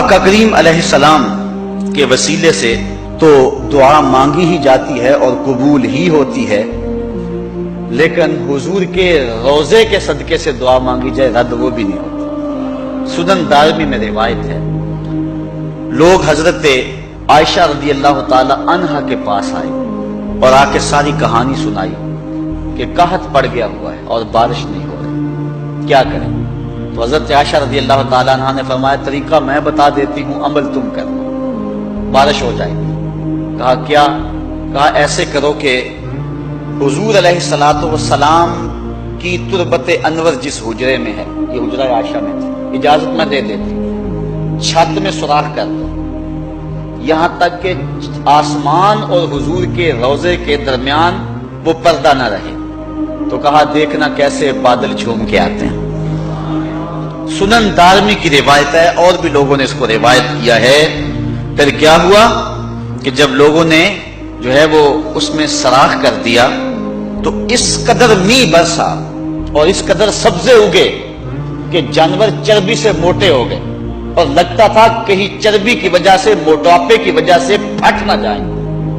آقا کریم علیہ السلام کے وسیلے سے تو دعا مانگی ہی جاتی ہے اور قبول ہی ہوتی ہے، لیکن حضور کے روضے کے صدقے سے دعا مانگی جائے رد وہ بھی نہیں ہوتی۔ سنن دارمی میں روایت ہے، لوگ حضرت عائشہ رضی اللہ تعالی عنہا کے پاس آئے اور آ کے ساری کہانی سنائی کہ قحط پڑ گیا ہوا ہے اور بارش نہیں ہو رہی، کیا کریں؟ تو حضرت عائشہ رضی اللہ تعالیٰ عنہ نے فرمایا طریقہ میں بتا دیتی ہوں، عمل تم کرو، بارش ہو جائے گی۔ کہا کیا؟ کہا ایسے کرو کہ حضور علیہ السلام کی تربت انور جس حجرے میں ہے، یہ حجرہ عائشہ میں تھی، اجازت میں دے دیتی، چھت میں سوراخ کر دو یہاں تک کہ آسمان اور حضور کے روضے کے درمیان وہ پردہ نہ رہے۔ تو کہا دیکھنا کیسے بادل جھوم کے آتے ہیں۔ سنن دارمی کی روایت ہے، اور بھی لوگوں نے اس کو روایت کیا ہے۔ پھر کیا ہوا کہ جب لوگوں نے جو ہے وہ اس میں سراخ کر دیا تو اس قدر می برسا اور اس قدر سبزے اگے کہ جانور چربی سے موٹے ہو گئے، اور لگتا تھا کہیں چربی کی وجہ سے، موٹاپے کی وجہ سے پھٹ نہ جائیں۔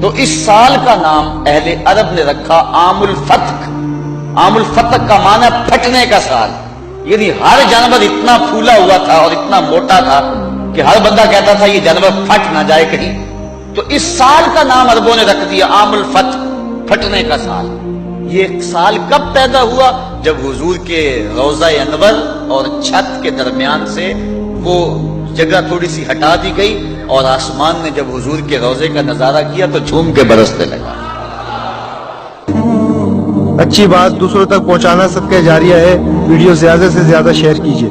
تو اس سال کا نام اہل عرب نے رکھا عام الفتق۔ عام الفتق کا معنی پھٹنے کا سال، یعنی ہر جانور اتنا پھولا ہوا تھا اور اتنا موٹا تھا کہ ہر بندہ کہتا تھا یہ جانور پھٹ نہ جائے کہیں۔ تو اس سال کا نام عربوں نے رکھ دیا عام الفتق، پھٹنے کا سال۔ یہ سال کب پیدا ہوا؟ جب حضور کے روضہ انور اور چھت کے درمیان سے وہ جگہ تھوڑی سی ہٹا دی گئی، اور آسمان نے جب حضور کے روضے کا نظارہ کیا تو جھوم کے برسنے لگا۔ اچھی بات دوسروں تک پہنچانا صدقہ جاریہ ہے، ویڈیو زیادہ سے زیادہ شیئر کیجیے۔